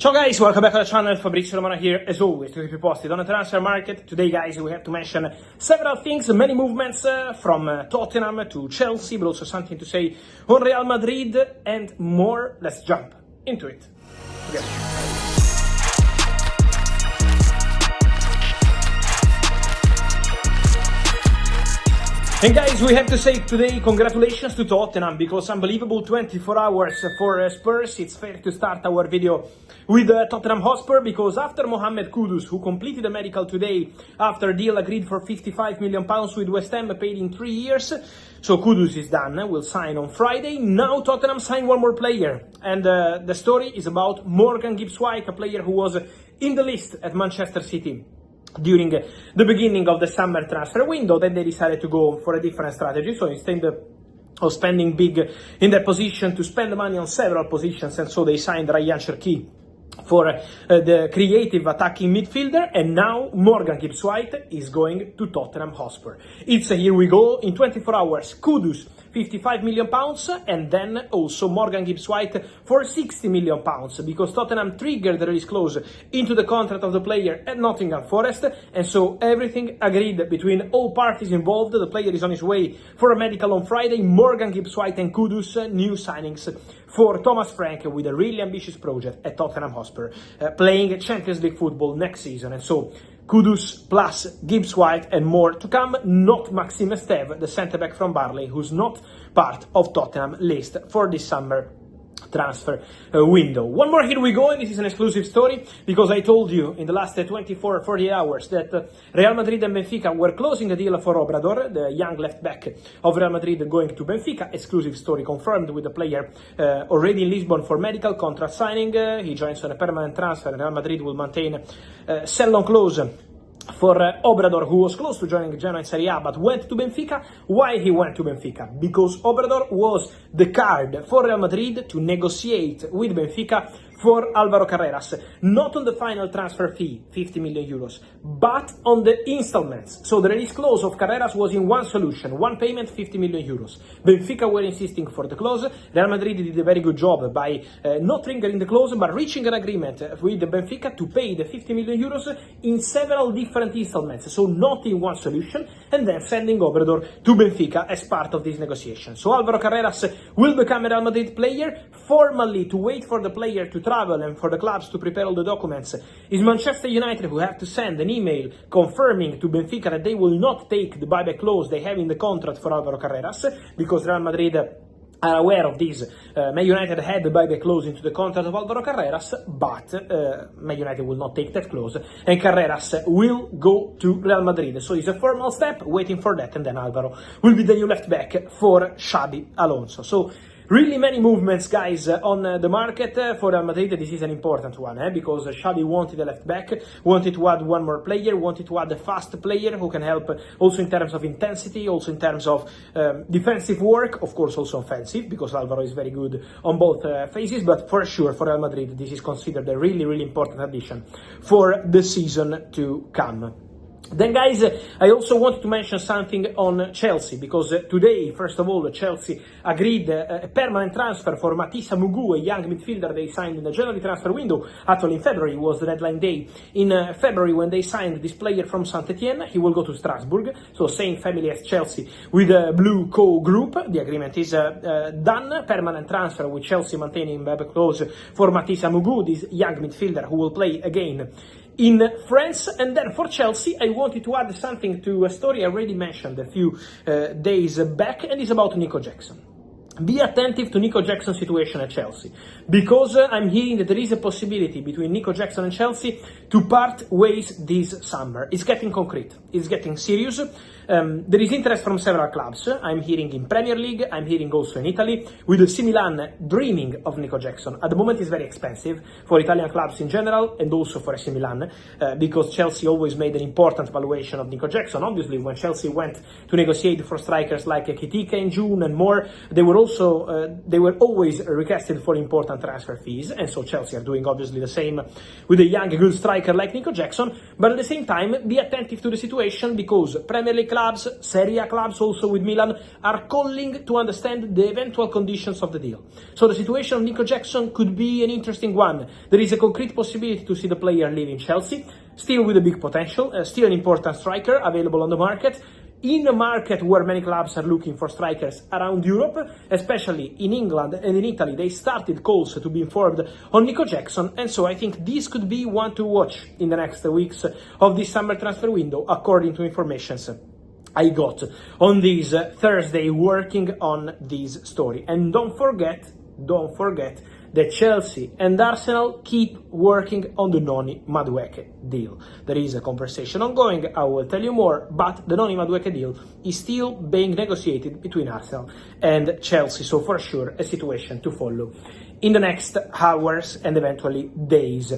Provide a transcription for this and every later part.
Ciao guys, welcome back to the channel. Fabrizio Romano here, as always, to keep you posted on the transfer market. Today guys, we have to mention several things, many movements from Tottenham to Chelsea, but also something to say on Real Madrid and more. Let's jump into it together. And guys, we have to say today congratulations to Tottenham, because unbelievable 24 hours for Spurs. It's fair to start our video with Tottenham Hotspur, because after Mohammed Kudus, who completed the medical today after a deal agreed for £55 million with West Ham paid in 3 years, so Kudus is done, will sign on Friday. Now Tottenham signed one more player, and the story is about Morgan Gibbs-White, a player who was in the list at Manchester City during the beginning of the summer transfer window. Then they decided to go for a different strategy, so instead of spending big in their position, to spend money on several positions, and so they signed Ryan Cherki for the creative attacking midfielder, and now Morgan Gibbs-White is going to Tottenham Hotspur. It's here we go, in 24 hours, Kudus, £55 million, and then also Morgan Gibbs-White for £60 million, because Tottenham triggered the release clause into the contract of the player at Nottingham Forest, and so everything agreed between all parties involved. The player is on his way for a medical on Friday. Morgan Gibbs-White and Kudus, new signings for Thomas Frank, with a really ambitious project at Tottenham Hotspur, playing Champions League football next season. And so Kudus plus Gibbs-White and more to come. Not Maxime Esteve, the centre-back from Burnley, who's not part of Tottenham list for this summer transfer window. One more, here we go, and this is an exclusive story, because I told you in the last 24 or 48 hours that Real Madrid and Benfica were closing a deal for Obrador, the young left-back of Real Madrid, going to Benfica. Exclusive story confirmed, with the player already in Lisbon for medical contract signing. He joins on a permanent transfer, and Real Madrid will maintain sell-on clause for Obrador, who was close to joining Genoa in Serie A but went to Benfica. Why he went to Benfica? Because Obrador was the card for Real Madrid to negotiate with Benfica for Alvaro Carreras, not on the final transfer fee, 50 million euros, but on the installments. So the release clause of Carreras was in one solution, one payment, 50 million euros. Benfica were insisting for the clause. Real Madrid did a very good job by not triggering the clause, but reaching an agreement with Benfica to pay the 50 million euros in several different installments, so not in one solution, and then sending Obrador to Benfica as part of this negotiation. So Alvaro Carreras will become a Real Madrid player. Formally, to wait for the player to travel and for the clubs to prepare all the documents, is Manchester United, who have to send an email confirming to Benfica that they will not take the buyback clause they have in the contract for Alvaro Carreras, because Real Madrid are aware of this. Man United had the buyback clause into the contract of Alvaro Carreras, but Man United will not take that clause, and Carreras will go to Real Madrid. So it's a formal step, waiting for that, and then Alvaro will be the new left back for Xabi Alonso. So really many movements, guys, on the market for Real Madrid. This is an important one, because Xabi wanted a left back, wanted to add one more player, wanted to add a fast player who can help also in terms of intensity, also in terms of defensive work, of course also offensive, because Alvaro is very good on both phases. But for sure, for Real Madrid, this is considered a really, really important addition for the season to come. Then, guys, I also wanted to mention something on Chelsea, because today, first of all, Chelsea agreed a permanent transfer for Matthis, a young midfielder they signed in the January transfer window. Actually, in February was the deadline day. In February, when they signed this player from Saint-Etienne, he will go to Strasbourg, so same family as Chelsea with the Blue Co Group. The agreement is done. Permanent transfer with Chelsea maintaining buyback clause for Matthis, this young midfielder who will play again in France. And then for Chelsea, I wanted to add something to a story I already mentioned a few days back, and it's about Nico Jackson. Be attentive to Nico Jackson's situation at Chelsea, because I'm hearing that there is a possibility between Nico Jackson and Chelsea to part ways this summer. It's getting concrete, it's getting serious. There is interest from several clubs. I'm hearing in Premier League, I'm hearing also in Italy, with AC Milan dreaming of Nico Jackson. At the moment it's very expensive for Italian clubs in general, and also for AC Milan, because Chelsea always made an important valuation of Nico Jackson. Obviously, when Chelsea went to negotiate for strikers like Kitika in June and more, they were also they were always requested for important transfer fees, and so Chelsea are doing obviously the same with a young good striker like Nico Jackson. But at the same time, be attentive to the situation, because Premier League clubs, Serie A clubs also with Milan, are calling to understand the eventual conditions of the deal. So the situation of Nico Jackson could be an interesting one. There is a concrete possibility to see the player leaving Chelsea, still with a big potential, still an important striker available on the market, in a market where many clubs are looking for strikers around Europe, especially in England and in Italy. They started calls to be informed on Nico Jackson, and so I think this could be one to watch in the next weeks of this summer transfer window, according to informations I got on this Thursday working on this story. And don't forget that Chelsea and Arsenal keep working on the Noni Madueke deal. There is a conversation ongoing, I will tell you more, but the Noni Madueke deal is still being negotiated between Arsenal and Chelsea, so for sure a situation to follow in the next hours and eventually days.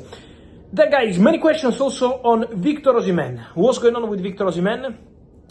Then guys, many questions also on Viktor Osimhen. What's going on with Viktor Osimhen?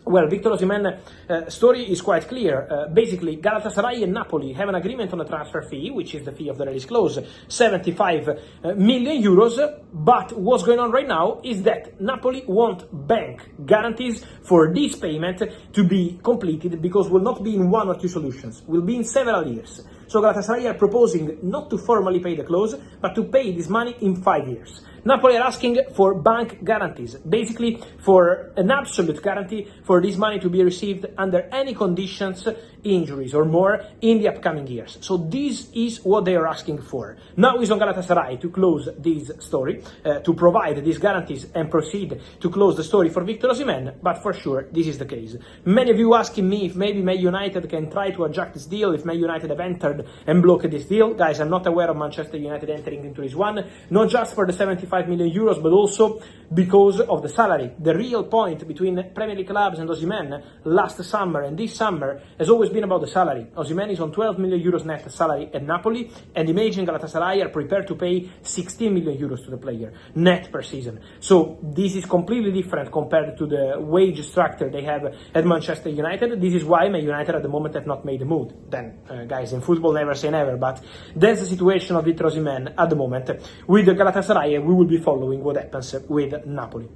Well, Viktor Osimhen's story is quite clear. Basically, Galatasaray and Napoli have an agreement on the transfer fee, which is the fee of the release clause, 75 million euros. But what's going on right now is that Napoli want bank guarantees for this payment to be completed, because will not be in one or two solutions, will be in several years. So Galatasaray are proposing not to formally pay the clause, but to pay this money in 5 years. Napoli are asking for bank guarantees, basically for an absolute guarantee for this money to be received under any conditions, injuries or more, in the upcoming years. So this is what they are asking for. Now is on Galatasaray to close this story, to provide these guarantees and proceed to close the story for Viktor Osimhen, but for sure this is the case. Many of you asking me if maybe Man United can try to adjust this deal, if Man United have entered and blocked this deal. Guys, I'm not aware of Manchester United entering into this one, not just for the 75 million euros, but also because of the salary. The real point between Premier League clubs and Osimhen last summer and this summer has always been about the salary. Osimhen is on 12 million euros net salary at Napoli, and Imagine Galatasaray are prepared to pay 16 million euros to the player net per season. So this is completely different compared to the wage structure they have at Manchester United. This is why Man United at the moment have not made a move. Then, guys, in football never say never, but that's the situation of Viktor Osimhen at the moment with Galatasaray, and we will be following what happens with Napoli.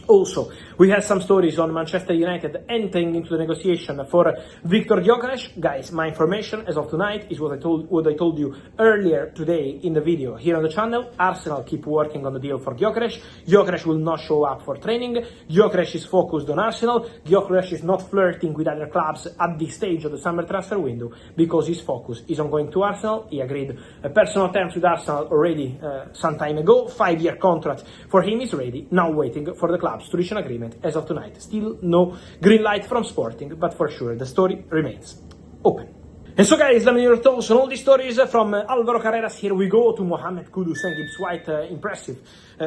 Also, we have some stories on Manchester United entering into the negotiation for Viktor Gyokeres. Guys, my information as of tonight is what I told you earlier today in the video here on the channel. Arsenal keep working on the deal for Gyökeres. Gyökeres will not show up for training. Gyökeres is focused on Arsenal. Gyökeres is not flirting with other clubs at this stage of the summer transfer window, because his focus is on going to Arsenal. He agreed a personal terms with Arsenal already some time ago. 5-year contract for him is ready, now waiting for the clubs to reach an agreement as of tonight. Still no green light from Sporting, but for sure the story remains open. And so guys, let me know your thoughts on all these stories from Alvaro Carreras. Here we go to Mohammed, Kudus and Gibbs-White, impressive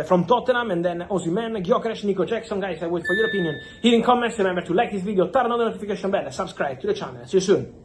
from Tottenham, and then Osimhen, Gyökeres, Nico Jackson. Guys, I wait for your opinion here in comments. Remember to like this video, turn on the notification bell, and subscribe to the channel. See you soon.